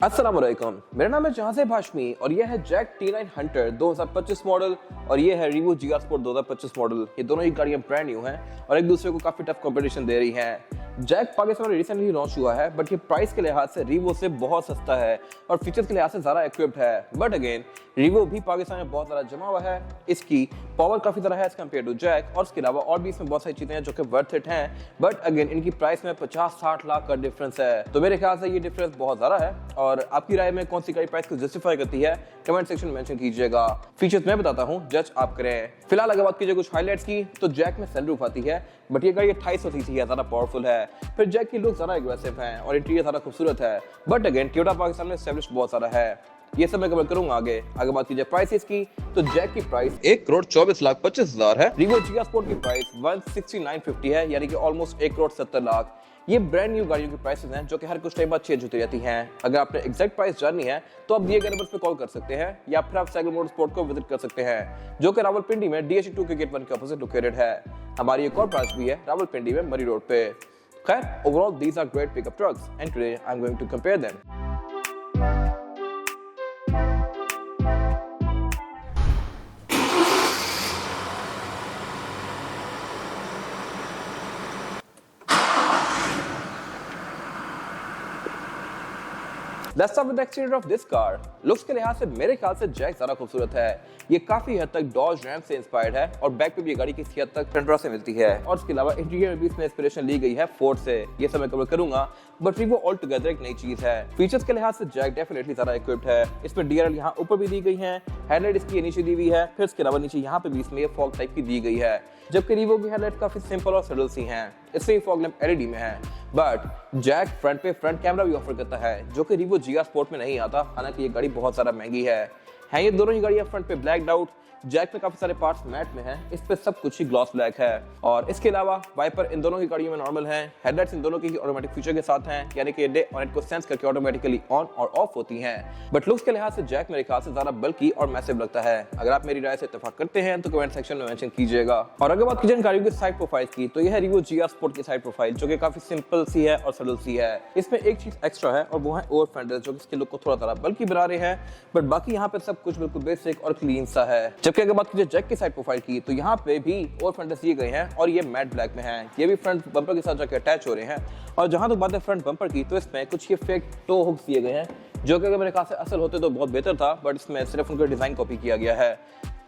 अस्सलाम वालेकुम, मेरा नाम है जहाज़ेब हाशमी और यह है जैक T9 हंटर 2025 मॉडल और ये है रीवो GR स्पोर्ट 2025 मॉडल। ये दोनों ही गाड़ियां ब्रांड न्यू हैं और एक दूसरे को काफी टफ कंपटीशन दे रही हैं। जैक पाकिस्तान में रिसेंटली लॉन्च हुआ है, बट ये प्राइस के लिहाज से रीवो से बहुत सस्ता है और फीचर्स के लिहाज से ज़्यादा इक्विप्ड है। बट अगेन रीवो भी पाकिस्तान में बहुत ज़्यादा जमा हुआ है, इसकी पावर काफ़ी ज़्यादा है एज कम्पेयर टू जैक और इसके अलावा और भी इसमें बहुत सारी चीज़ें हैं जो कि वर्थ इट हैं। बट अगेन इनकी प्राइस में 50-60 लाख का डिफरेंस है, तो मेरे ख्याल से ये डिफरेंस बहुत ज़्यादा है। और आपकी राय में कौन सी गाड़ी प्राइस को जस्टिफाई करती है, कमेंट सेक्शन में मेंशन कीजिएगा। फीचर्स मैं बताता हूँ, जज आप करें। फिलहाल अगर बात कीजिए कुछ हाईलाइट्स की, तो जैक में सनरूफ आती है, बट ये गाड़ी 2800 सीसी है, ज़्यादा पावरफुल है। फिर जैक की लुक ज़्यादा एग्रेसिव है और इंटीरियर ज़्यादा खूबसूरत है। बट अगेन टोयोटा पाकिस्तान में एस्टेब्लिश्ड बहुत सारा है, ये सब मैं कवर करूंगा आगे। अगर बात कीजिए प्राइसेस की, तो जैक की प्राइस 1,24,25,000 है। रीवो GR स्पोर्ट की प्राइस 16950 है, यानी कि ऑलमोस्ट 1,70 लाख। ये ब्रांड न्यू गाड़ियों की प्राइसेस हैं जो कि हर कुछ टाइम बाद चेंज होती रहती हैं। अगर आपने एग्जैक्ट प्राइस जाननी है तो आप दिए गए नंबर पे कॉल कर सकते हैं या फिर आप साइकिल मोटर स्पोर्ट को विजिट कर सकते हैं, जो कि रावलपिंडी में DH2 के गेट 1 के ऑपोजिट लोकेटेड है। हमारी एक और ब्रांच भी है रावलपिंडी में मरी रोड पे। खैर, overall these are great pickup trucks and today I am going to compare them. Let's start with the exterior of this car. Looks के लिहाज से मेरे ख्याल से जैक ज़्यादा खूबसूरत है। ये काफी हद तक डॉज रैम से इंस्पायर्ड है और बैक पे भी ये गाड़ी किसी हद तक टेंड्रा से मिलती है। और इसके अलावा इंटीरियर में भी इसमें इंस्पिरेशन ली गई है फोर्ड से, ये सब मैं कवर करूंगा। बट रीवो ऑल टुगेदर एक नई चीज है। फीचर्स के लिहाज से जैक डेफिनेटली ज़्यादा इक्विप्ड है। इसमें DRL यहाँ ऊपर भी दी गई है, हेडलाइट इसकी नीचे दी हुई है, फिर इसके अलावा नीचे यहाँ पे भी इसमें फॉग टाइप की दी गई है। जबकि रीवो की हेडलाइट काफी सिंपल और सटल सी हैं, इसमें फॉग लैंप LED में है। बट जैक फ्रंट पे फ्रंट कैमरा भी ऑफर करता है, जो कि रीवो GR स्पोर्ट में नहीं आता। हालांकि ये गाड़ी बहुत ज़्यादा महंगी है। ये दोनों ही गाड़ियां फ्रंट पे ब्लैक आउट, जैक में काफी सारे पार्ट्स मैट में हैं, इस पे सब कुछ ही ग्लॉस ब्लैक है। और इसके अलावा वाइपर इन दोनों ही गाड़ियों में नॉर्मल हैं। हेडलाइट्स इन दोनों की ऑटोमेटिक फीचर के साथ हैं, यानी कि डे और नाइट को सेंस करके ऑटोमेटिकली ऑन और ऑफ होती हैं। बट लुक्स के लिहाज से जैक मेरे ख्याल से ज्यादा बल्कि और मैसिव लगता है। अगर आप मेरी राय से इत्तेफाक करते हैं तो कमेंट सेक्शन में मेंशन कीजिएगा। और अगर बात कीजिए गाड़ियों की साइड प्रोफाइल की, तो यह है रीवो GR स्पोर्ट की साइड प्रोफाइल, जो कि काफी सिंपल सी है और सरल सी है। इसमें एक चीज एक्स्ट्रा है और वो है ओवर फेंडर्स, जो कि इसके लुक को थोड़ा ज़्यादा बल्कि बना रहे हैं। बट बाकी यहाँ पे सब कुछ बिल्कुल बेसिक और क्लीन सा है। जबकि अगर बात कीजिए जैक की साइड प्रोफाइल की, तो यहाँ पे भी ओवर फेंडर्स दिए गए हैं और ये मैट ब्लैक में है। ये भी फ्रंट बम्पर के साथ जाके अटैच हो रहे हैं। और जहां तक बात है फ्रंट बम्पर की, तो इसमें कुछ ये फेक टो हुक्स दिए गए हैं, जो कि अगर मेरे ख्याल से असल होते तो बहुत बेहतर था, बट इसमें सिर्फ उनका डिजाइन कॉपी किया गया है।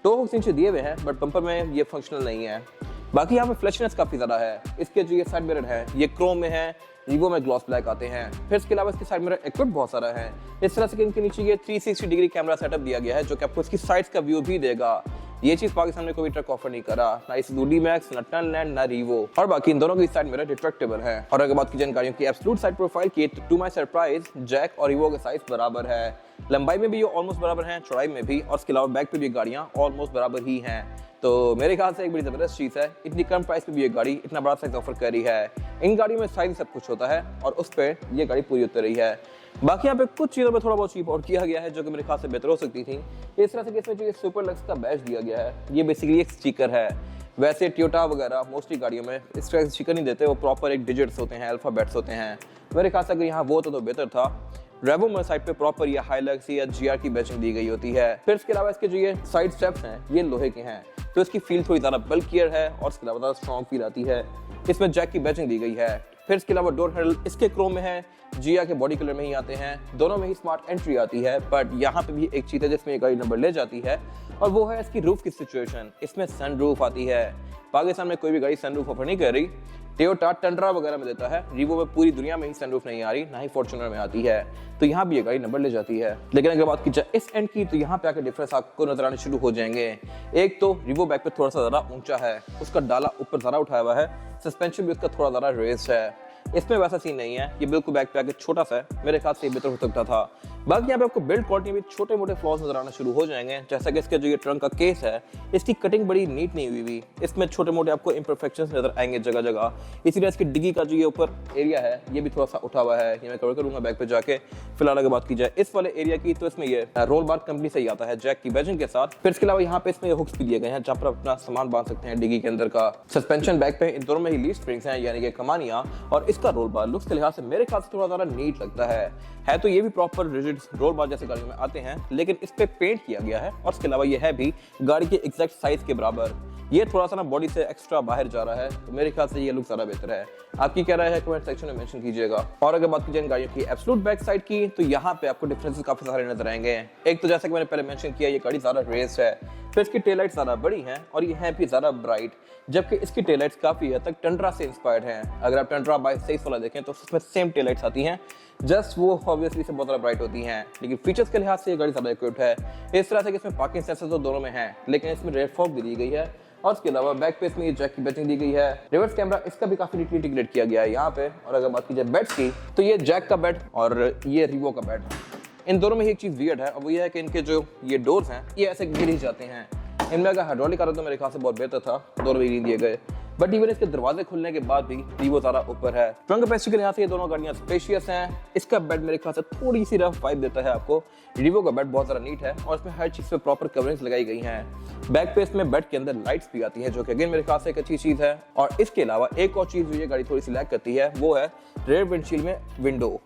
टो हुक्स नीचे दिए हुए हैं, बट बम्पर में ये फंक्शनल नहीं है। बाकी यहाँ पे फ्लैशनेस काफी ज्यादा है। इसके जो ये साइड मिरर है, ये क्रोम में है, रीवो में ग्लॉस ब्लैक आते हैं। फिर इसके अलावा इसके साइड मिरर इक्विप्ड बहुत सारा है। इस तरह से इनके नीचे ये 360 डिग्री कैमरा सेटअप दिया गया है, जो कि आपको इसकी साइड्स का व्यू भी देगा। ये चीज पाकिस्तान में कोई ट्रक ऑफर नहीं करा, ना इस D-Max, ना टनलैंड, ना रीवो। और बाकी इन दोनों की साइड मिरर रिट्रैक्टेबल है। और अगर बात की जानकारियों की एब्सोल्यूट साइड प्रोफाइल की, तो टू माय सरप्राइज जैक और रीवो के साइज बराबर है। लंबाई में भी ये ऑलमोस्ट बराबर हैं, चौड़ाई में भी, और इसके अलावा बैक पे भी गाड़ियां ऑलमोस्ट बराबर ही हैं। तो मेरे ख्याल से एक बड़ी जबरदस्त चीज है, इतनी कम प्राइस पे भी ये गाड़ी इतना बड़ा साइज ऑफर कर रही है। इन गाड़ियों में साइज सब कुछ होता है और उस पर ये गाड़ी पूरी उतर रही है। बाकी यहाँ पे कुछ चीज़ों में थोड़ा बहुत चीप और किया गया है, जो कि मेरे ख्याल से बेहतर हो सकती थी। इस तरह से इसमें जो ये सुपर लक्स का बैच दिया गया है, ये बेसिकली एक स्टिकर है। वैसे टोयोटा वगैरह मोस्टली गाड़ियों में इस तरह से स्टिकर नहीं देते, वो प्रॉपर एक डिजिट्स होते हैं, अल्फाबेट्स होते हैं। मेरे ख्याल से अगर यहाँ वो तो बेहतर था। रेवो में साइड पे प्रॉपर ये हाइलक्स या GR की बैचिंग दी गई होती है। फिर इसके अलावा इसके जो ये साइड स्टेप्स हैं, ये लोहे के हैं, तो इसकी फील थोड़ी ज़्यादा बल्कियर है और इसके अलावा ज़्यादा स्ट्रॉन्ग फील आती है। इसमें जैक की बैचिंग दी गई है। फिर इसके अलावा डोर हैंडल इसके क्रोम में है, GR के बॉडी कलर में ही आते हैं। दोनों में ही स्मार्ट एंट्री आती है। बट यहाँ पे भी एक चीज़ है जिसमें ये गाड़ी नंबर ले जाती है, और वो है इसकी रूफ की सिचुएशन। इसमें सनरूफ आती है। पाकिस्तान में कोई भी गाड़ी सनरूफ ऑफर नहीं कर रही। टोयोटा टंड्रा वगैरह में देता है, रीवो में पूरी दुनिया में ही सनरूफ नहीं आ रही, ना ही फॉर्च्यूनर में आती है। तो यहाँ भी ये गाड़ी नंबर ले जाती है। लेकिन अगर बात की जाए इस एंड की, तो यहाँ पे आकर डिफरेंस आपको नजर आने शुरू हो जाएंगे। एक तो रीवो बैक पे थोड़ा सा ज़्यादा ऊंचा है, उसका डाला ऊपर ज़्यादा उठाया हुआ है, सस्पेंशन भी उसका थोड़ा ज़्यादा रेस्ड है। इसमें वैसा सीन नहीं है, ये बिल्कुल बैक पे आके छोटा सा है। मेरे ख्याल से बेहतर हो सकता था। बाकी यहाँ पे आपको बिल्ड क्वालिटी में छोटे मोटे फ्लॉज नजर आना शुरू हो जाएंगे, जैसा कि इसके जो ये ट्रंक का केस है, इसकी कटिंग बड़ी नीट नहीं हुई हुई। इसमें छोटे मोटे आपको इम्परफेक्शंस नजर आएंगे जगह जगह। इसीलिए इसकी डिग्गी का जो ये ऊपर एरिया है, ये भी थोड़ा सा उठा हुआ है। ये मैं कवर करूंगा बैक पे जाके। फिलहाल अगर बात की जाए इस वाले एरिया की, तो इसमें ये रोल बार कंपनी से ही आता है, जैक की बैजिंग के साथ। फिर इसके अलावा यहाँ पे इसमें हुक्स भी दिए गए हैं, जहाँ पर अपना सामान बांध सकते हैं डिग्गी के अंदर का। सस्पेंशन बैक पे इन दोनों में ही लीफ स्प्रिंग्स हैं, यानी कि कमानियां। और इसका रोल बार लुक्स के लिहाज से मेरे ख्याल से थोड़ा ज़्यादा नीट लगता है। है तो ये भी प्रॉपर रिजिड रोल बार जैसे गाड़ियों में आते हैं, लेकिन इस पे पेंट किया गया है और इसके अलावा ये है भी गाड़ी के एग्जैक्ट साइज के बराबर। ये थोड़ा सा ना बॉडी से एक्स्ट्रा बाहर जा रहा है, तो मेरे ख्याल से ये लुक ज़्यादा बेहतर है। आपकी क्या राय है कमेंट सेक्शन में मेंशन कीजिएगा। और अगर बात कीजिए इन गाड़ियों की एब्सोल्यूट बैक साइड की, तो यहाँ पे आपको डिफरेंसेस काफी सारे नजर आएंगे। एक तो जैसा कि मैंने पहले मेंशन किया, ये गाड़ी ज़्यादा रेस्ड है, फिर इसकी टेल लाइट ज़्यादा बड़ी हैं और ये है भी ज़्यादा ब्राइट, जबकि इसकी टेल लाइट्स काफ़ी हद तक टंड्रा से इंस्पायर्ड हैं। अगर आप टंड्रा बाय 23 वाला देखें तो उसमें सेम टेल लाइट्स आती हैं, जस्ट वो ऑब्वियसली से बहुत ज़्यादा ब्राइट होती हैं, लेकिन फीचर्स के लिहाज से ये गाड़ी ज़्यादा इक्विप्ड है। इस तरह से कि इसमें पार्किंग सेंसर तो दोनों में है, लेकिन इसमें रेड फॉग भी दी गई है और इसके अलावा बैक पे इसमें ये जैक की बैचिंग दी गई है। रिवर्स कैमरा इसका भी काफी नीटली इंटीग्रेट किया गया है यहाँ पे। और अगर बात कीजिए बेड्स की, तो ये जैक का बेड और ये रिवो का बेड, इन दोनों में ही एक चीज वियर्ड है और वो ये है कि इनके जो ये डोर्स हैं ये ऐसे गिर ही जाते हैं। इनमें अगर हाइड्रोलिक आ रहा तो मेरे ख्याल से बहुत बेहतर था, दोनों भी नहीं दिए गए, बट इवन इसके दरवाजे खुलने के बाद भी रिवो ज़्यादा ऊपर है। ट्रंक कैपेसिटी के लिहाज से ये दोनों गाड़ियां स्पेशियस हैं। इसका बेड मेरे ख्याल से थोड़ी सी रफ वाइब देता है आपको, रिवो का बेड बहुत ज़्यादा नीट है और इसमें हर चीज़ पे प्रॉपर कवरिंग्स लगाई गई हैं। बैक पे इसमें बेड के अंदर लाइट्स भी आती हैं, जो कि अगेन मेरे ख्याल से एक अच्छी चीज़ है। और इसके अलावा एक और चीज़ जो ये गाड़ी थोड़ी सी लैक करती है वो है रेयर विंडशील्ड में विंडो।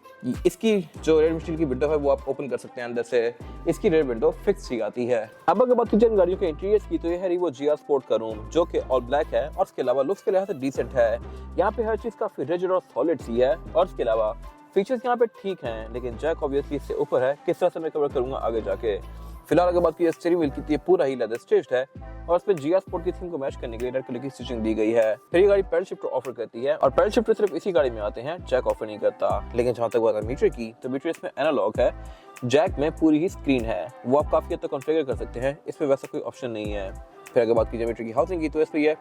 इसकी जो रेयर विंडशील्ड की विंडो है वो आप ओपन कर सकते हैं अंदर से, इसकी रेयर विंडो फिक्स ही आती है। अब अगर बात कीजिए गाड़ियों के इंटीरियर्स की, तो ये है रिवो GR स्पोर्ट का रूम, जो कि ऑल ब्लैक है और इसके अलावा लुक्स के लिहाज से डिसेंट है। यहाँ पे हर चीज़ काफी रिजिड और सॉलिड सी है और इसके अलावा फीचर्स यहाँ पे ठीक हैं, लेकिन जैक ऑब्वियसली इससे ऊपर है। किस तरह से मैं कवर करूंगा आगे जाके। फिलहाल अगर बात की स्टीयरिंग व्हील की, तो ये पूरा ही लेदर स्टिच्ड है और इसमें GR स्पोर्ट की थीम को मैच करने के लिए रेड कलर की स्टिचिंग दी गई है। फिर ये गाड़ी पैडल शिफ्टर ऑफर करती है और पैडल शिफ्टर सिर्फ इसी गाड़ी में आते हैं, जैक ऑफर नहीं करता। लेकिन जहां तक बात है मीटर की, तो मीटर इसमें एनालॉग है, जैक में पूरी ही स्क्रीन है, वो आप काफी हद तक कॉन्फ़िगर कर सकते हैं, इसमें वैसा कोई ऑप्शन नहीं है। फिर अगर बात कीजिए मीटर की हाउसिंग की, तो इसमें ये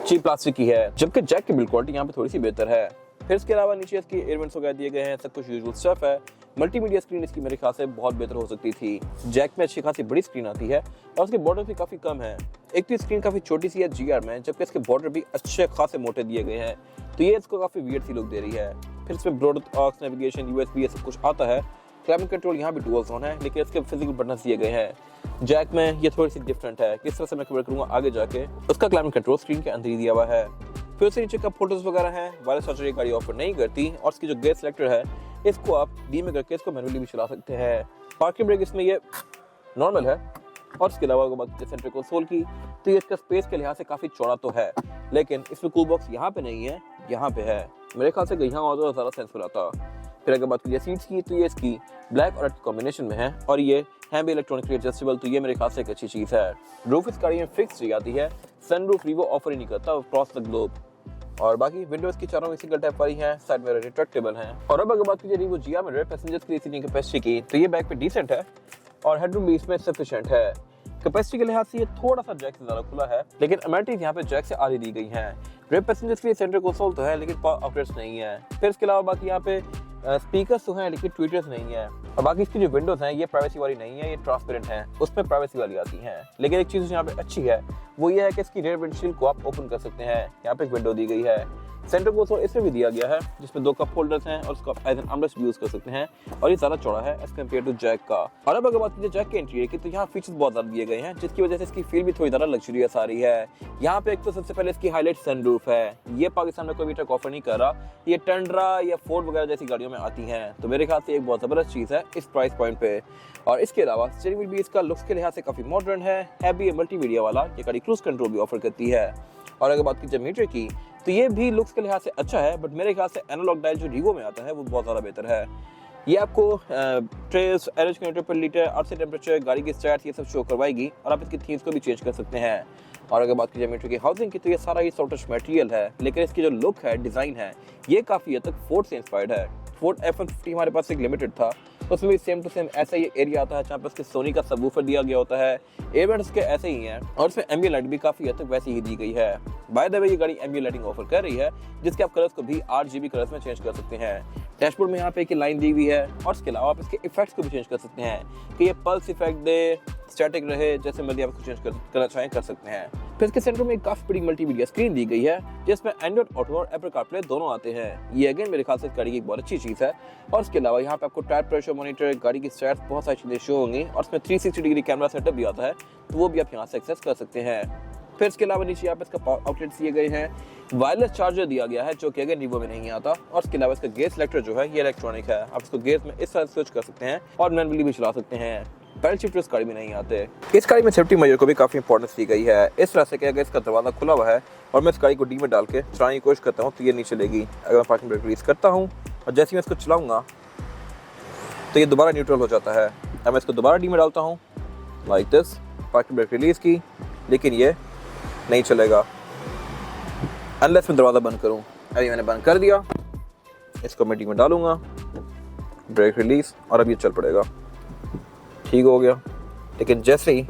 चीप प्लास्टिक की है, जबकि जैक की बिल्ड क्वालिटी यहाँ पे थोड़ी सी बेहतर है। फिर इसके अलावा नीचे इसकी एयर वेंट्स वगैरह दिए गए हैं, सब कुछ यूजुअल स्टफ है। मल्टीमीडिया स्क्रीन इसकी मेरे ख्याल से बहुत बेहतर हो सकती थी। जैक में अच्छी खासी बड़ी स्क्रीन आती है और उसके बॉर्डर भी काफी कम है। एक तो स्क्रीन काफी छोटी सी है GR में, जबकि इसके बॉर्डर भी अच्छे खासे मोटे दिए गए हैं, तो ये इसको काफी वियर्ड सी लुक दे रही है। फिर इसमें ब्लूटूथ, ऑक्स, नेविगेशन, USB ये सब कुछ आता है। क्लाइमेट कंट्रोल यहाँ भी डुअल जोन है, लेकिन इसके फिजिकल बटन्स दिए गए हैं। जैक में ये थोड़ी सी डिफरेंट है, किस तरह से मैं कवर करूंगा आगे जाके। उसका क्लाइमेट कंट्रोल स्क्रीन के अंदर ही दिया हुआ है। फिर उससे नीचे कप फोटोज वगैरह हैं, वायरलेस चार्जर ये गाड़ी ऑफर नहीं करती और इसकी जो गेयर सेलेक्टर है इसको आप डी में करके इसको मैनुअली भी चला सकते हैं। पार्किंग ब्रेक इसमें ये नॉर्मल है और इसके अलावा अगर बात करें सेंटर कंसोल की, तो ये इसका स्पेस के लिहाज से काफी चौड़ा तो है, लेकिन इसमें कूल बॉक्स यहाँ पे नहीं है, यहाँ पे है। मेरे ख्याल से यहाँ और ज़्यादा सेंसफुल आता। फिर अगर बात कीजिए सीट्स की, तो ये इसकी ब्लैक और रेड कॉम्बिनेशन में है और ये है भी इलेक्ट्रॉनिकली एडजस्टेबल, तो ये मेरे ख्याल से एक अच्छी चीज़ है। रूफ इस गाड़ी में फिक्स ही आती है, सनरूफ रिवो ऑफर ही नहीं करता क्रॉस द ग्लोब। और बाकी विंडोज की चारों में सिंगल टैप वाली हैं, साइड में रिट्रैक्टेबल हैं। और अब अगर बात कीजिए रिवो GR में रेयर पैसेंजर्स की सीटिंग कैपेसिटी की, तो ये बैक पे डिसेंट है और हेडरूम भी इसमें सफिशिएंट है। कैपेसिटी के लिहाज से ये थोड़ा सा जैक से ज़्यादा खुला है, लेकिन अमेनिटीज यहाँ पे जैक से आधी दी गई हैं। रेयर पैसेंजर्स के लिए सेंटर कंसोल तो है, लेकिन पावर आउटलेट्स नहीं है। फिर इसके अलावा बाकी यहाँ पे स्पीकर्स तो हैं, लेकिन ट्विटर्स नहीं है। और बाकी इसकी जो विंडोज हैं ये प्राइवेसी वाली नहीं है, ये ट्रांसपेरेंट हैं, उसमें प्राइवेसी वाली आती हैं। लेकिन एक चीज़ यहाँ पे अच्छी है वो ये है कि इसकी रेयर विंडशील्ड को आप ओपन कर सकते हैं। यहाँ पे एक विंडो दी गई है, सेंटर कंसोल इसमें भी दिया गया है, जिसमें 2 कप होल्डर्स हैं और उसको आप एज एन आर्मरेस्ट भी यूज कर सकते हैं और ये ज़्यादा चौड़ा है एज कम्पेयर टू जैक का। और अब अगर बात कीजिए जैक के इंटीरियर की, तो यहाँ फीचर्स बहुत ज़्यादा दिए गए हैं, जिसकी वजह से इसकी फील भी थोड़ी ज़्यादा लग्जरियस आ रही है। यहाँ पे एक तो सबसे पहले इसकी हाईलाइट सनरूफ है, ये पाकिस्तान में कोई भी ट्रक ऑफर नहीं कर रहा, ये टंड्रा या फोर्ड वगैरह जैसी गाड़ियों में आती हैं, तो मेरे ख्याल से एक बहुत ज़बरदस्त चीज़ है इस प्राइस पॉइंट पे। और इसके अलावा स्टीयरिंग व्हील भी इसका लुक्स के लिहाज से काफ़ी मॉडर्न है भी मल्टीमीडिया वाला, ये गाड़ी क्रूज कंट्रोल भी ऑफर करती है। और अगर बात कीजिए मीटर की, तो ये भी लुक्स के लिहाज से अच्छा है, बट मेरे ख्याल से एनालॉग डायल जो रिवो में आता है वो बहुत ज़्यादा बेहतर है। ये आपको ट्रेस, एवरेज किलोमीटर पर लीटर, आउटसाइड टेम्परेचर, गाड़ी की स्टार्ट ये सब शो करवाएगी और आप इसकी थीम्स को भी चेंज कर सकते हैं। और अगर बात कीजिए मीटर की हाउसिंग की, तो ये सारा ही सॉफ्ट टच मटेरियल है, लेकिन इसकी जो लुक है, डिज़ाइन है, ये काफ़ी हद तक फोर्ड से इंस्पायर्ड है। फोर्ड F-150 हमारे पास एक लिमिटेड था, उसमें भी सेम टू सेम ऐसा ही एरिया आता है जहाँ पर उसके सोनी का सबवूफर दिया गया होता है, एयरवेंट्स के ऐसे ही हैं और इसमें एम्बिएंट लाइट भी काफ़ी हद तक वैसी ही दी गई है। बाय द वे ये गाड़ी एम्बिएंट लाइटिंग ऑफर कर रही है, जिसके आप कलर्स को भी RGB कलर्स में चेंज कर सकते हैं। डैशबोर्ड में यहाँ पे एक लाइन दी हुई है और इसके अलावा आप इसके इफेक्ट्स को भी चेंज कर सकते हैं कि ये पल्स इफेक्ट दे, स्टैटिक रहे, जैसे मर्जी आप इसको चेंज करना चाहें कर सकते हैं। फिर इसके सेंटर में एक काफी बड़ी मल्टीमीडिया स्क्रीन दी गई है, जिसमें एंड्रॉइड ऑटो और एप्पल कारप्ले दोनों आते हैं। ये अगेन मेरे ख्याल से गाड़ी की एक बहुत अच्छी चीज़ है। और इसके अलावा यहाँ पे आपको टायर प्रेशर मॉनिटर, गाड़ी की स्टैट्स, बहुत सारी चीज़ें शो होंगी और इसमें 360 डिग्री कैमरा सेटअप भी आता है, तो वो भी आप यहाँ से एक्सेस कर सकते हैं। फिर इसके अलावा नीचे यहाँ पे इसका पावर आउटलेट्स दिए गए हैं, वायरलेस चार्जर दिया गया है जो कि अगर रीवो में नहीं आता, और इसके अलावा इसका गेयर सेलेक्टर जो है ये इलेक्ट्रॉनिक है। आप इसको गेयर में इस तरह स्विच कर सकते हैं और मैनुअली भी चला सकते हैं। पैडल शिफ्टर इस गाड़ी में नहीं आते। इस गाड़ी में सेफ्टी मेजर को भी काफी इंपॉर्टेंस दी गई है, इस तरह से कि अगर इसका दरवाजा खुला हुआ है और मैं इस गाड़ी को डी में डाल के चलाने की कोशिश करता हूँ तो ये नहीं चलेगी। अगर मैं पार्किंग ब्रेक रिलीज करता हूँ और जैसे ही मैं इसको चलाऊंगा तो ये दोबारा न्यूट्रल हो जाता है। अब मैं इसको दोबारा डी में डालता हूँ like this, parking brake release की, लेकिन ये नहीं चलेगा अनलेस मैं दरवाज़ा बंद करूँ। अभी मैंने बंद कर दिया, इसको मैं डी में डालूंगा, ब्रेक रिलीज, और अब ये चल पड़ेगा, ठीक हो गया। लेकिन जैसे ही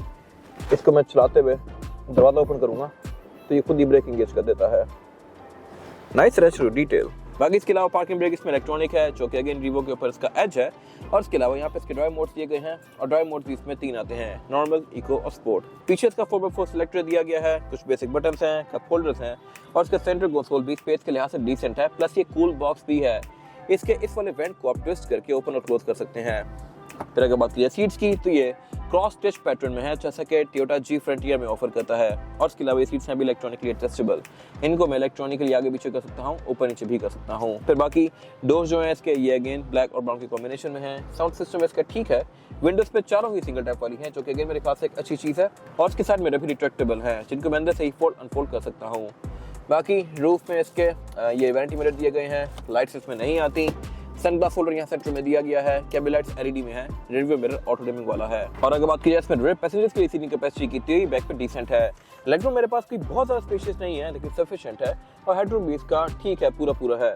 इसको मैं चलाते हुए दरवाज़ा ओपन करूँगा तो ये खुद ही ब्रेक इंगेज कर देता है। Nice resto detail. बाकी इसके अलावा पार्किंग ब्रेक इसमें इलेक्ट्रॉनिक है जो कि अगेन रीवो के ऊपर इसका एज है। और इसके अलावा यहाँ पे इसके ड्राइव मोड्स दिए गए हैं और ड्राइव मोड्स भी इसमें 3 आते हैं, नॉर्मल, इको और स्पोर्ट। पीछे इसका 4x4 सिलेक्टर दिया गया है, कुछ बेसिक बटन्स हैं, कप होल्डर्स हैं और इसका सेंटर कंसोल भी स्पेस के लिहाज से डिसेंट है, प्लस ये कूल बॉक्स भी है। इसके इस वाले वेंट को आप ट्विस्ट करके ओपन और क्लोज कर सकते हैं। फिर अगर बात की सीट्स की तो ये क्रॉस स्टिच पैटर्न में है जैसा कि टोयोटा जी फ्रंटियर में ऑफर करता है। और इसके अलावा ये सीट्स हैं भी इलेक्ट्रॉनिकली एडजस्टेबल, इनको मैं इलेक्ट्रॉनिकली आगे पीछे कर सकता हूँ, ऊपर नीचे भी कर सकता हूँ। फिर बाकी डोर्स जो है इसके ये अगेन ब्लैक और ब्राउन के कॉम्बिनेशन में है। साउंड सिस्टम इसका ठीक है, विंडोज पे चारों ही सिंगल टैप वाली हैं जो कि अगेन मेरे ख्याल से एक अच्छी चीज़ है। और इसके साथ मेरे भी रिट्रैक्टेबल हैं जिनको मैं अंदर से ही फोल्ड अनफोल्ड कर सकता हूँ। बाकी रूफ में इसके ये वैनिटी मिरर दिए गए हैं, लाइट्स इसमें नहीं आती। सनग्लास होल्डर यहाँ सेंटर में दिया गया है, कैबिन लाइट्स एलईडी में है, रियर मिरर ऑटो डिमिंग वाला है। और अगर बात की जाए इसमें रेयर पैसेंजर्स की सीटिंग कैपेसिटी की तो बैक पे डिसेंट है। लेगरूम मेरे पास कोई बहुत ज़्यादा स्पेशियस नहीं है लेकिन सफिशिएंट है, और हेडरूम भी इसका ठीक है, पूरा है।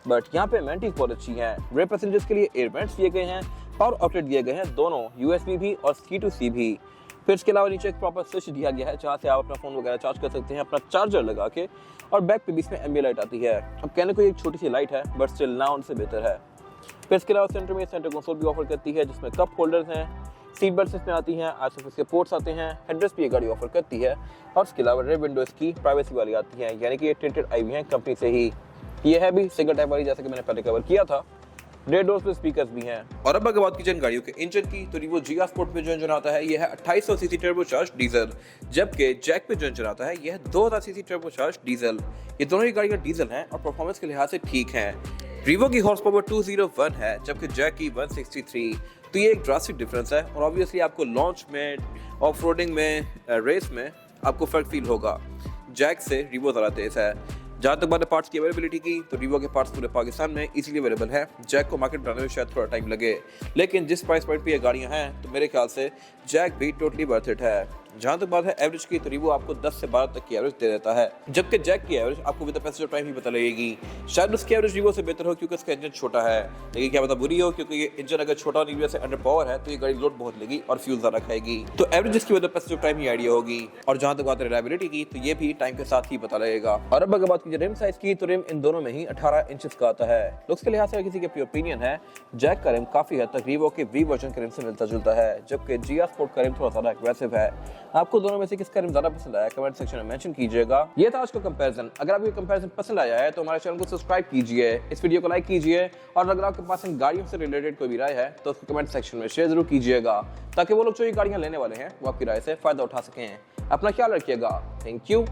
बट यहाँ पे एमेनिटीज बहुत अच्छी हैं। रेयर पैसेंजर्स के लिए एयर वेंट्स दिए गए हैं, पावर आउटलेट दिए गए हैं दोनों, USB भी और C2C भी। फिर इसके अलावा नीचे एक प्रॉपर स्विच दिया गया है जहाँ से आप अपना फोन वगैरह चार्ज कर सकते हैं अपना चार्जर लगा के, और बैक पे भी इसमें एम्बिएंट लाइट आती है। अब कहने को एक छोटी सी लाइट है बट स्टिल ना उनसे बेहतर है। फिर इसके अलावा सेंटर में सेंटर कंसोल भी ऑफर करती है जिसमें कप होल्डर्स हैं, सीट बेल्ट इसमें आती हैं, आईएसएफ के पोर्ट्स आते हैं, हेडरेस्ट भी ये गाड़ी ऑफर करती है। और इसके अलावा रेयर विंडोज की प्राइवेसी वाली आती है, यानी कि ये टिंटेड आई हुई हैं कंपनी से ही। ये है भी सिंगल टाइप वाली जैसे कि मैंने पहले कवर किया था। रेयर डोर्स पे स्पीकर्स भी हैं। और अब अगर बात की जाए गाड़ियों के इंजन की तो रिवो जीआर स्पोर्ट में जो इंजन आता है यह है 2800 सीसी टर्बोचार्ज डीजल, जबकि जैक पे जो इंजन आता है यह 2000 सीसी टर्बोचार्ज डीजल। ये दोनों ही गाड़ियां डीजल हैं और परफॉर्मेंस के लिहाज से ठीक हैं। रिवो की हॉर्स पावर 201 है जबकि जैक की 163, तो ये एक ड्रास्टिक डिफरेंस है। और ऑब्वियसली आपको लॉन्च में, ऑफ रोडिंग में, रेस में आपको फर्क फील होगा। जैक से रिवो ज़्यादा तेज है। जहाँ तक बात है पार्ट्स की अवेलेबिलिटी की तो रिवो के पार्ट्स पूरे पाकिस्तान में इजीली अवेलेबल है। जैक को मार्केट बनाने में शायद थोड़ा टाइम लगे, लेकिन जिस प्राइस पॉइंट पे ये गाड़ियाँ हैं तो मेरे ख्याल से जैक भी टोटली वर्थ इट है। जहाँ तक बात है एवरेज की तो रिवो आपको 10 से 12 तक की एवरेज दे देता है, जबकि जैक की एवरेज आपको विद द पैसेंजर टाइम ही पता लगेगी। शायद उसकी एवरेज रिवो से बेहतर हो क्योंकि उसका इंजन छोटा है, लेकिन क्या पता बुरी हो क्योंकि ये इंजन अगर छोटा और रिवो से अंडर पावर है तो ये गाड़ी लोड बहुत लेगी और फ्यूल ज़्यादा खाएगी। तो एवरेज इसकी with the passenger time he idea होगी। और जहाँ तक बात है रिलायबिलिटी की तो ये भी टाइम के साथ ही पता लगेगा। और अब अगर बात की रिम साइज की तो रिम इन दोनों में ही 18 इंचेस का आता है। लुक्स के लिहाज से किसी की अपनी ओपिनियन है, जैक का रिम काफी हद तक रिवो के वी वर्जन के रिम से मिलता जुलता है, जबकि जीआर स्पोर्ट का रिम थोड़ा ज़्यादा एग्रेसिव है। आपको दोनों में से किसका रिम ज्यादा पसंद आया कमेंट सेक्शन में मेंशन कीजिएगा। ये था आज का कंपैरिजन। अगर आपको ये कंपैरिजन पसंद आया है तो हमारे चैनल को सब्सक्राइब कीजिए, इस वीडियो को लाइक कीजिए, और अगर आपके पास इन गाड़ियों से रिलेटेड कोई भी राय है तो उसको कमेंट सेक्शन में शेयर जरूर कीजिएगा, ताकि वो लोग जो ये गाड़ियां लेने वाले हैं वो आपकी राय से फायदा उठा सकें। अपना ख्याल रखिएगा। Thank you.